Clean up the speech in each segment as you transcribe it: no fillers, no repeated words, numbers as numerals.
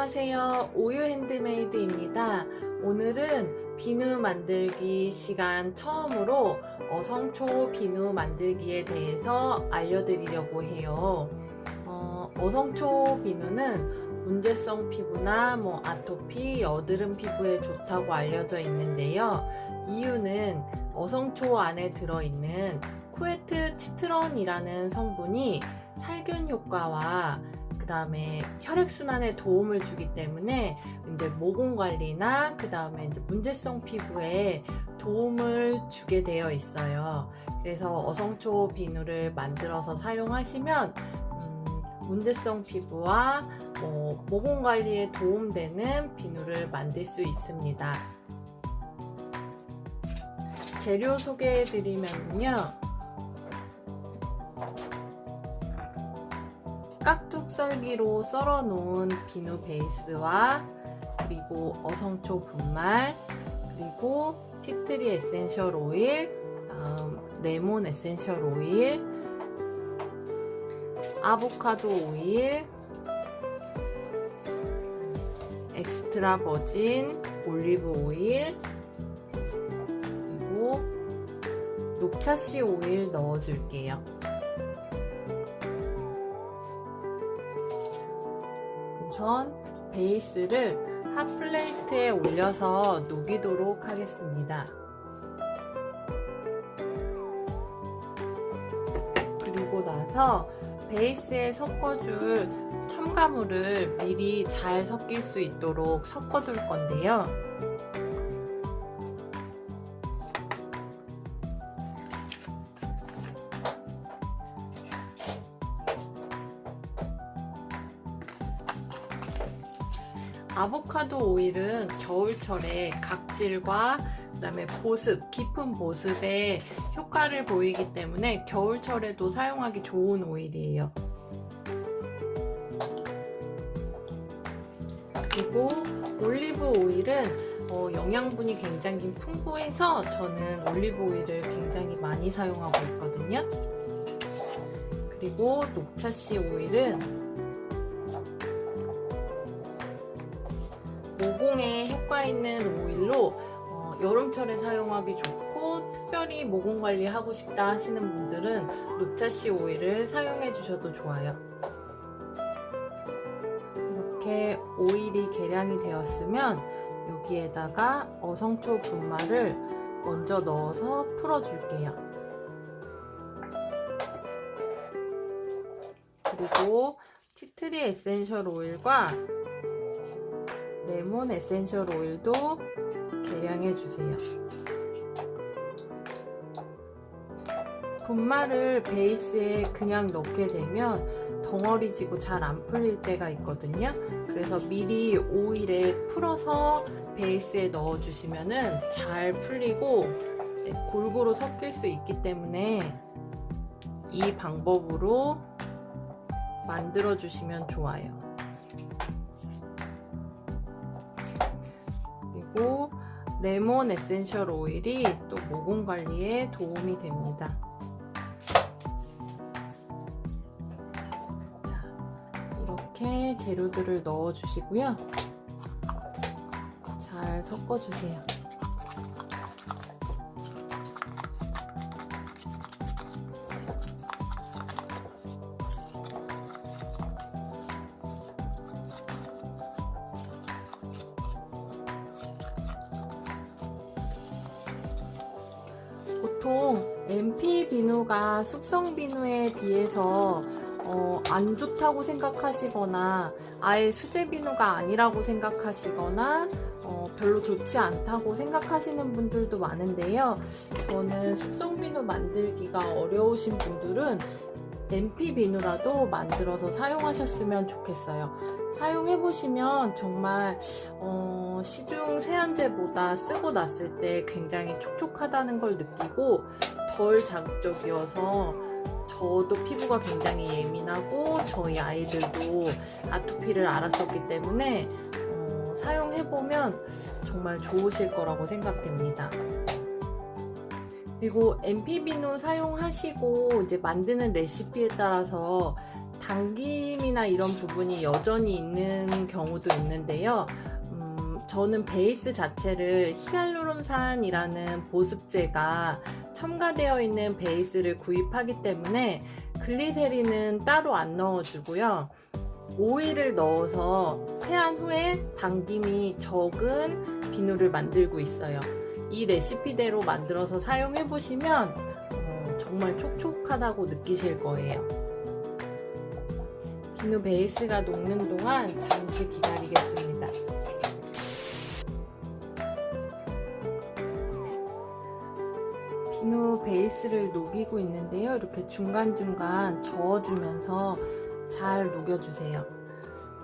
안녕하세요. 우유 핸드메이드입니다. 오늘은 비누 만들기 시간 처음으로 어성초 비누 만들기에 대해서 알려드리려고 해요. 어성초 비누는 문제성 피부나 아토피, 여드름 피부에 좋다고 알려져 있는데요. 이유는 어성초 안에 들어있는 쿠에트 치트론이라는 성분이 살균 효과와 그 다음에 혈액순환에 도움을 주기 때문에 이제 모공 관리나 그 다음에 이제 문제성 피부에 도움을 주게 되어 있어요. 그래서 어성초 비누를 만들어서 사용하시면 문제성 피부와 모공 관리에 도움되는 비누를 만들 수 있습니다. 재료 소개해 드리면요. 깍둑 썰기로 썰어 놓은 비누 베이스와 그리고 어성초 분말, 그리고 티트리 에센셜 오일, 다음 레몬 에센셜 오일, 아보카도 오일, 엑스트라 버진 올리브 오일, 그리고 녹차씨 오일 넣어줄게요. 우선 베이스를 핫플레이트에 올려서 녹이도록 하겠습니다. 그리고 나서 베이스에 섞어줄 첨가물을 미리 잘 섞일 수 있도록 섞어둘 건데요. 아보카도 오일은 겨울철에 각질과 그다음에 보습, 깊은 보습에 효과를 보이기 때문에 겨울철에도 사용하기 좋은 오일이에요. 그리고 올리브 오일은 영양분이 굉장히 풍부해서 저는 올리브 오일을 굉장히 많이 사용하고 있거든요. 그리고 녹차씨 오일은 모공에 효과 있는 오일로 여름철에 사용하기 좋고, 특별히 모공 관리하고 싶다 하시는 분들은 녹차씨 오일을 사용해 주셔도 좋아요. 이렇게 오일이 계량이 되었으면 여기에다가 어성초 분말을 먼저 넣어서 풀어줄게요. 그리고 티트리 에센셜 오일과 레몬 에센셜 오일도 계량해 주세요. 분말을 베이스에 그냥 넣게 되면 덩어리지고 잘 안 풀릴 때가 있거든요. 그래서 미리 오일에 풀어서 베이스에 넣어 주시면은 잘 풀리고 골고루 섞일 수 있기 때문에 이 방법으로 만들어 주시면 좋아요. 그리고 레몬 에센셜 오일이 또 모공 관리에 도움이 됩니다. 자, 이렇게 재료들을 넣어 주시고요. 잘 섞어 주세요. 보통 MP 비누가 숙성 비누에 비해서 안 좋다고 생각하시거나 아예 수제 비누가 아니라고 생각하시거나 별로 좋지 않다고 생각하시는 분들도 많은데요. 저는 숙성 비누 만들기가 어려우신 분들은 MP 비누라도 만들어서 사용하셨으면 좋겠어요. 사용해보시면 정말 시중 세안제보다 쓰고 났을 때 굉장히 촉촉하다는 걸 느끼고 덜 자극적이어서 저도 피부가 굉장히 예민하고 저희 아이들도 아토피를 앓았었기 때문에 사용해보면 정말 좋으실 거라고 생각됩니다. 그리고 MP 비누 사용하시고 이제 만드는 레시피에 따라서 당김이나 이런 부분이 여전히 있는 경우도 있는데요. 저는 베이스 자체를 히알루론산이라는 보습제가 첨가되어 있는 베이스를 구입하기 때문에 글리세린은 따로 안 넣어주고요. 오일을 넣어서 세안 후에 당김이 적은 비누를 만들고 있어요. 이 레시피대로 만들어서 사용해 보시면 정말 촉촉하다고 느끼실 거예요. 비누 베이스가 녹는 동안 잠시 기다리겠습니다. 비누 베이스를 녹이고 있는데요. 이렇게 중간중간 저어주면서 잘 녹여주세요.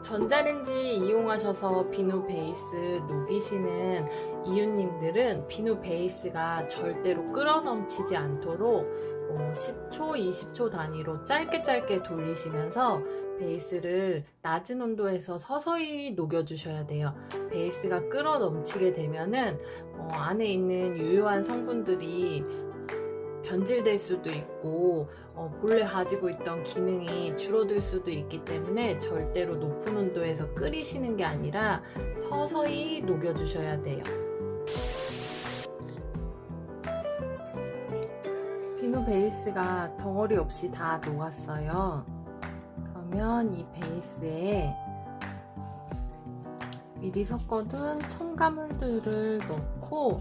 전자레인지 이용하셔서 비누 베이스 녹이시는 이웃님들은 비누 베이스가 절대로 끓어 넘치지 않도록 10초, 20초 단위로 짧게 돌리시면서 베이스를 낮은 온도에서 서서히 녹여주셔야 돼요. 베이스가 끓어 넘치게 되면은 안에 있는 유효한 성분들이 변질될 수도 있고 본래 가지고 있던 기능이 줄어들 수도 있기 때문에 절대로 높은 온도에서 끓이시는 게 아니라 서서히 녹여주셔야 돼요. 비누 베이스가 덩어리 없이 다 녹았어요. 그러면 이 베이스에 미리 섞어둔 첨가물들을 넣고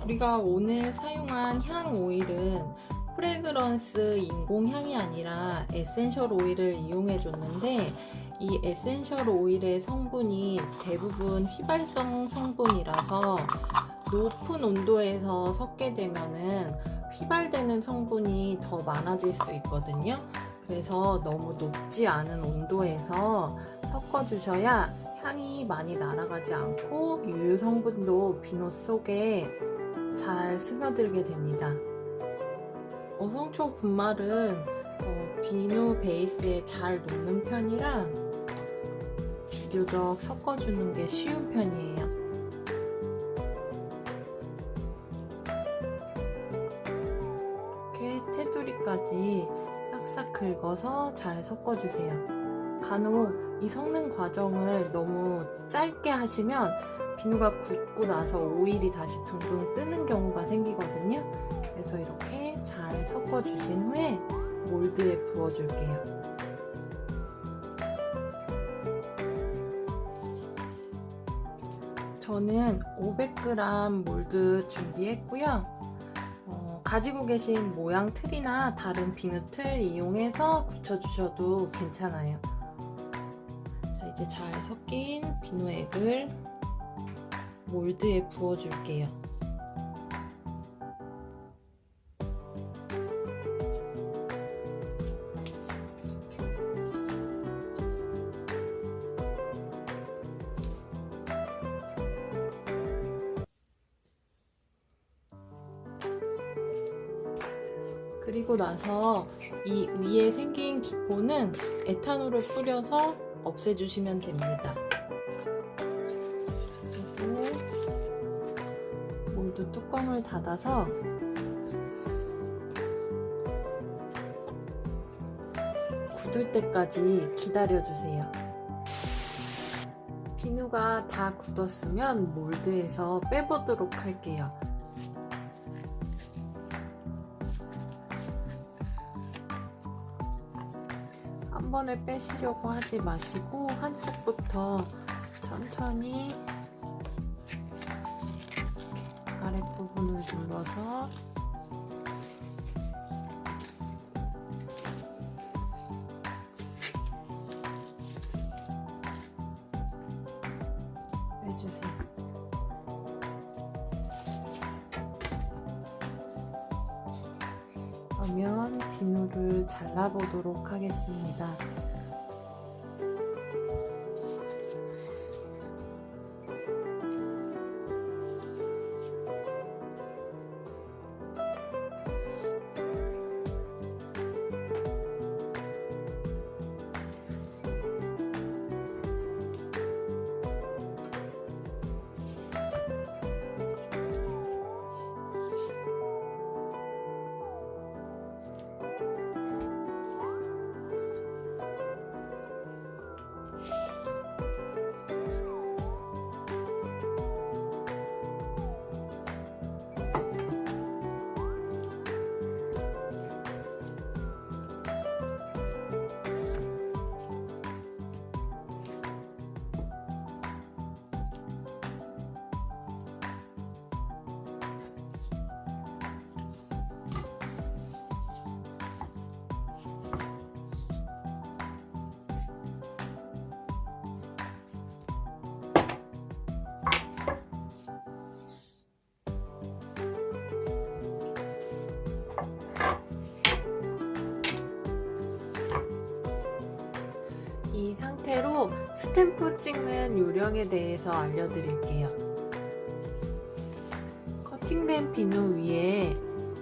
우리가 오늘 사용한 향 오일은 프레그런스 인공향이 아니라 에센셜 오일을 이용해 줬는데 이 에센셜 오일의 성분이 대부분 휘발성 성분이라서 높은 온도에서 섞게 되면은 휘발되는 성분이 더 많아질 수 있거든요. 그래서 너무 높지 않은 온도에서 섞어주셔야 향이 많이 날아가지 않고 유효 성분도 비누 속에 잘 스며들게 됩니다. 어성초 분말은 비누 베이스에 잘 녹는 편이라 비교적 섞어주는 게 쉬운 편이에요. 이렇게 테두리까지 싹싹 긁어서 잘 섞어주세요. 간혹 이 섞는 과정을 너무 짧게 하시면 비누가 굳고 나서 오일이 다시 둥둥 뜨는 경우가 생기거든요. 그래서 이렇게 잘 섞어주신 후에 몰드에 부어줄게요. 저는 500g 몰드 준비했고요. 가지고 계신 모양 틀이나 다른 비누 틀 이용해서 굳혀주셔도 괜찮아요. 자, 이제 잘 섞인 비누액을 몰드에 부어줄게요. 그리고 나서 이 위에 생긴 기포는 에탄올을 뿌려서 없애주시면 됩니다. 그리고 몰드 뚜껑을 닫아서 굳을 때까지 기다려주세요. 비누가 다 굳었으면 몰드에서 빼보도록 할게요. 한 번에 빼시려고 하지 마시고 한쪽부터 천천히 아랫부분을 눌러서 빼주세요. 그러면 비누를 잘라보도록 하겠습니다. 이 상태로 스탬프 찍는 요령에 대해서 알려드릴게요. 커팅된 비누 위에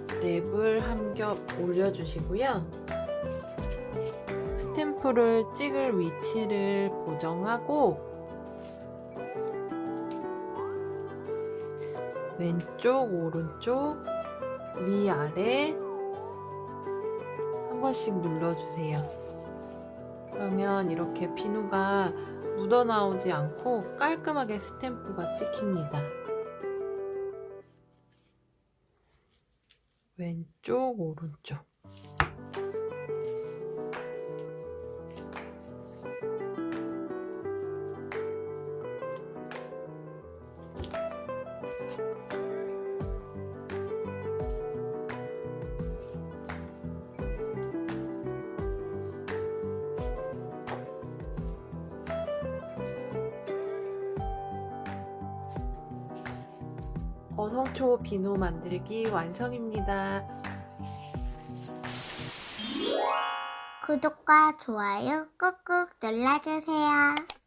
랩을 한 겹 올려주시고요. 스탬프를 찍을 위치를 고정하고 왼쪽, 오른쪽, 위아래 한 번씩 눌러주세요. 그러면 이렇게 비누가 묻어나오지 않고 깔끔하게 스탬프가 찍힙니다. 왼쪽, 오른쪽. 어성초 비누 만들기 완성입니다. 구독과 좋아요 꾹꾹 눌러주세요.